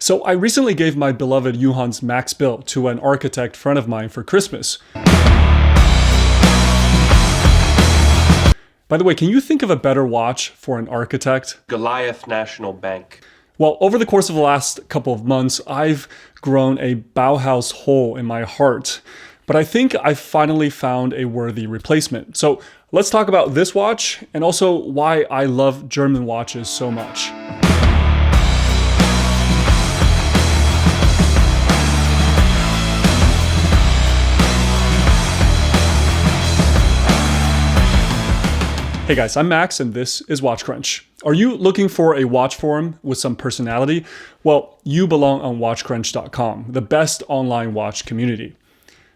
So I recently gave my beloved Junghans Max Bill to an architect friend of mine for Christmas. By the way, can you think of a better watch for an architect? Goliath National Bank. Well, over the course of the last couple of months, I've grown a Bauhaus hole in my heart, but I think I've finally found a worthy replacement. So let's talk about this watch and also why I love German watches so much. Hey guys, I'm Max and this is Watch Crunch. Are you looking for a watch forum with some personality? Well, you belong on watchcrunch.com, the best online watch community.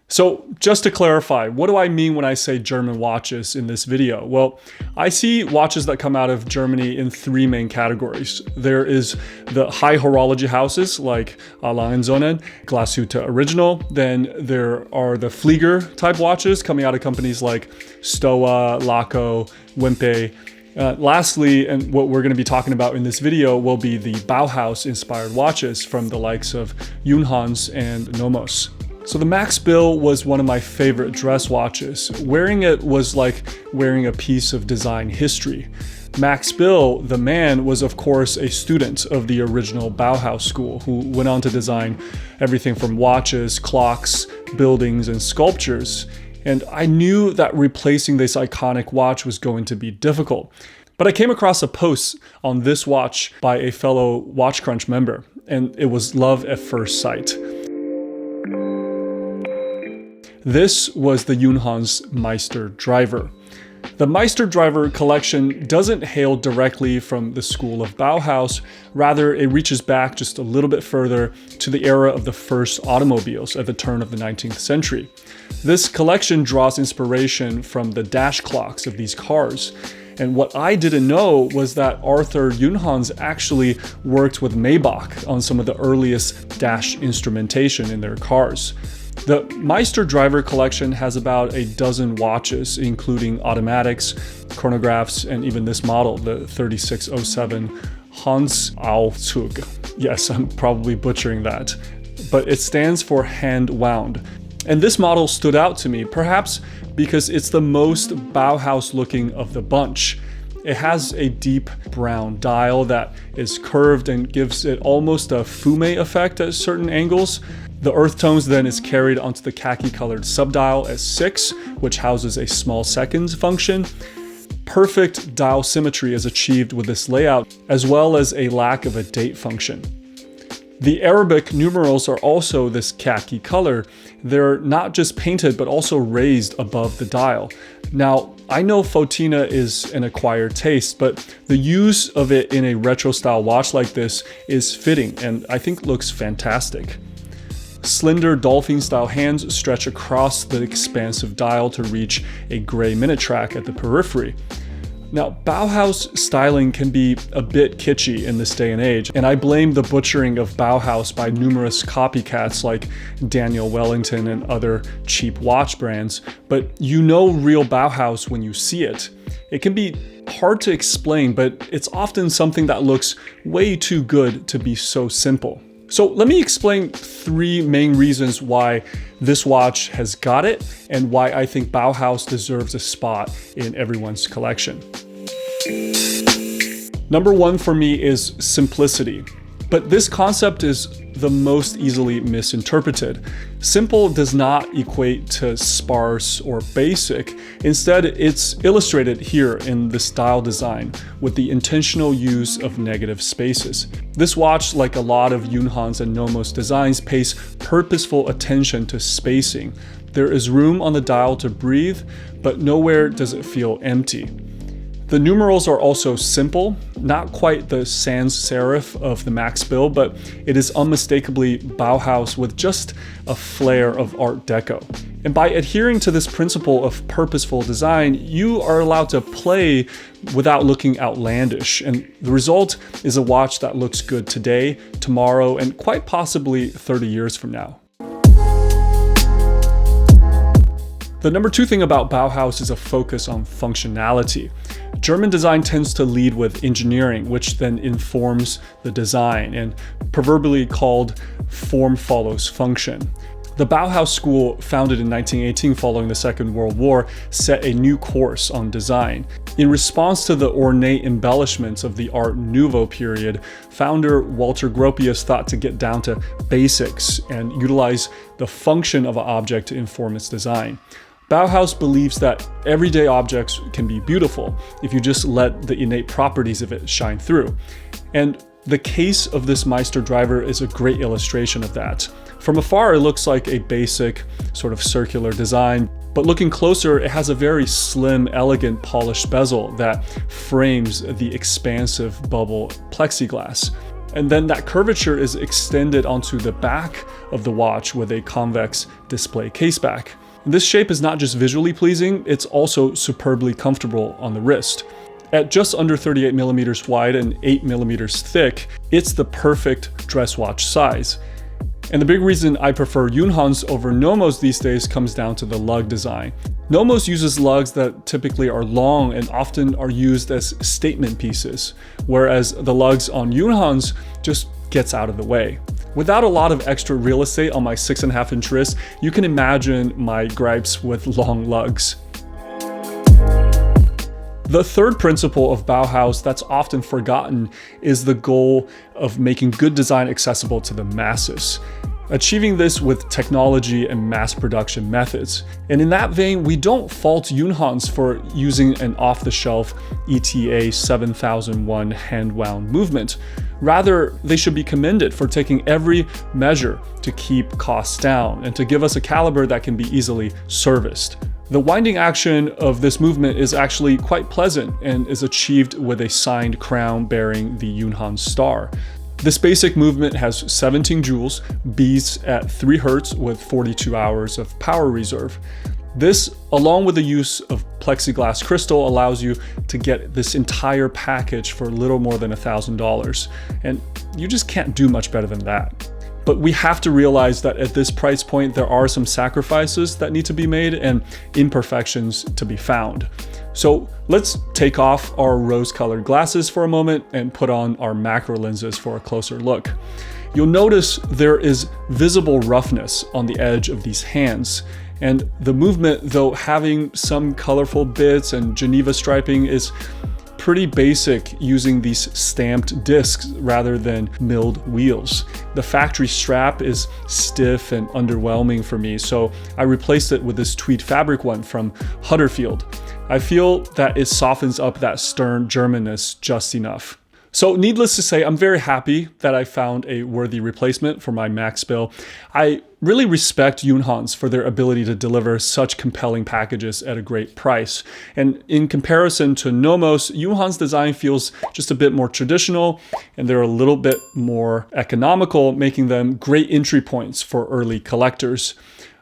So just to clarify, what do I mean when I say German watches in this video? Well, I see watches that come out of Germany in three main categories. There is the high horology houses like Langensonnen, Glashütte Original. Then there are the Flieger type watches coming out of companies like Stowa, Laco, Wempe. Lastly, and what we're going to be talking about in this video will be the Bauhaus inspired watches from the likes of Junghans and Nomos. So the Max Bill was one of my favorite dress watches. Wearing it was like wearing a piece of design history. Max Bill, the man, was of course a student of the original Bauhaus school who went on to design everything from watches, clocks, buildings, and sculptures. And I knew that replacing this iconic watch was going to be difficult. But I came across a post on this watch by a fellow Watch Crunch member, and it was love at first sight. This was the Junghans Meister driver. The Meister driver collection doesn't hail directly from the school of Bauhaus, rather it reaches back just a little bit further to the era of the first automobiles at the turn of the 19th century. This collection draws inspiration from the dash clocks of these cars. And what I didn't know was that Arthur Junghans actually worked with Maybach on some of the earliest dash instrumentation in their cars. The Meister driver collection has about a dozen watches, including automatics, chronographs, and even this model, the 3607 Hans Aufzug. Yes, I'm probably butchering that, but it stands for hand wound. And this model stood out to me, perhaps because it's the most Bauhaus looking of the bunch. It has a deep brown dial that is curved and gives it almost a fume effect at certain angles. The earth tones then is carried onto the khaki colored subdial S6, which houses a small seconds function. Perfect dial symmetry is achieved with this layout, as well as a lack of a date function. The Arabic numerals are also this khaki color. They're not just painted, but also raised above the dial. Now, I know Fotina is an acquired taste, but the use of it in a retro style watch like this is fitting and I think looks fantastic. Slender dolphin-style hands stretch across the expansive dial to reach a gray minute track at the periphery. Now, Bauhaus styling can be a bit kitschy in this day and age, and I blame the butchering of Bauhaus by numerous copycats like Daniel Wellington and other cheap watch brands, but you know real Bauhaus when you see it. It can be hard to explain, but it's often something that looks way too good to be so simple. So let me explain three main reasons why this watch has got it and why I think Bauhaus deserves a spot in everyone's collection. Number one for me is simplicity, but this concept is the most easily misinterpreted. Simple does not equate to sparse or basic. Instead, it's illustrated here in the style design with the intentional use of negative spaces. This watch, like a lot of Junghans and Nomos designs, pays purposeful attention to spacing. There is room on the dial to breathe, but nowhere does it feel empty. The numerals are also simple, not quite the sans serif of the Max Bill, but it is unmistakably Bauhaus with just a flair of Art Deco. And by adhering to this principle of purposeful design, you are allowed to play without looking outlandish. And the result is a watch that looks good today, tomorrow, and quite possibly 30 years from now. The number two thing about Bauhaus is a focus on functionality. German design tends to lead with engineering, which then informs the design, and proverbially called form follows function. The Bauhaus school, founded in 1918 following the Second World War, set a new course on design. In response to the ornate embellishments of the Art Nouveau period, founder Walter Gropius thought to get down to basics and utilize the function of an object to inform its design. Bauhaus believes that everyday objects can be beautiful if you just let the innate properties of it shine through. And the case of this Meister driver is a great illustration of that. From afar, it looks like a basic sort of circular design, but looking closer, it has a very slim, elegant, polished bezel that frames the expansive bubble plexiglass. And then that curvature is extended onto the back of the watch with a convex display caseback. This shape is not just visually pleasing, it's also superbly comfortable on the wrist. At just under 38 millimeters wide and 8 millimeters thick, it's the perfect dress watch size. And the big reason I prefer Junghans over Nomos these days comes down to the lug design. Nomos uses lugs that typically are long and often are used as statement pieces, whereas the lugs on Junghans just gets out of the way. Without a lot of extra real estate on my 6.5-inch wrist, you can imagine my gripes with long lugs. The third principle of Bauhaus that's often forgotten is the goal of making good design accessible to the masses. Achieving this with technology and mass production methods. And in that vein, we don't fault Junghans for using an off-the-shelf ETA 7001 hand-wound movement. Rather, they should be commended for taking every measure to keep costs down and to give us a caliber that can be easily serviced. The winding action of this movement is actually quite pleasant and is achieved with a signed crown bearing the Junghans star. This basic movement has 17 joules, beats at 3 Hz with 42 hours of power reserve. This, along with the use of plexiglass crystal, allows you to get this entire package for a little more than $1,000. And you just can't do much better than that. But we have to realize that at this price point, there are some sacrifices that need to be made and imperfections to be found. So let's take off our rose-colored glasses for a moment and put on our macro lenses for a closer look. You'll notice there is visible roughness on the edge of these hands. And the movement, though having some colorful bits and Geneva striping, is pretty basic using these stamped discs rather than milled wheels. The factory strap is stiff and underwhelming for me, so I replaced it with this tweed fabric one from Huddersfield. I feel that it softens up that stern Germanness just enough. So needless to say, I'm very happy that I found a worthy replacement for my Max Bill. I really respect Junghans for their ability to deliver such compelling packages at a great price. And in comparison to Nomos, Junghans design feels just a bit more traditional and they're a little bit more economical, making them great entry points for early collectors.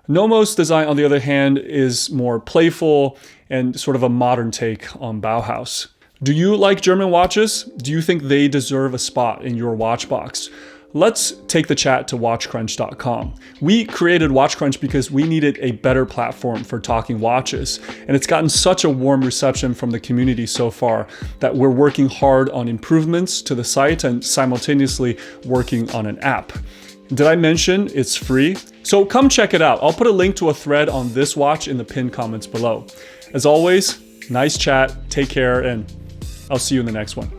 Nomos design, on the other hand, is more playful and sort of a modern take on Bauhaus. Do you like German watches? Do you think they deserve a spot in your watch box? Let's take the chat to watchcrunch.com. We created WatchCrunch because we needed a better platform for talking watches, and it's gotten such a warm reception from the community so far that we're working hard on improvements to the site and simultaneously working on an app. Did I mention it's free? So come check it out. I'll put a link to a thread on this watch in the pinned comments below. As always, nice chat, take care, and I'll see you in the next one.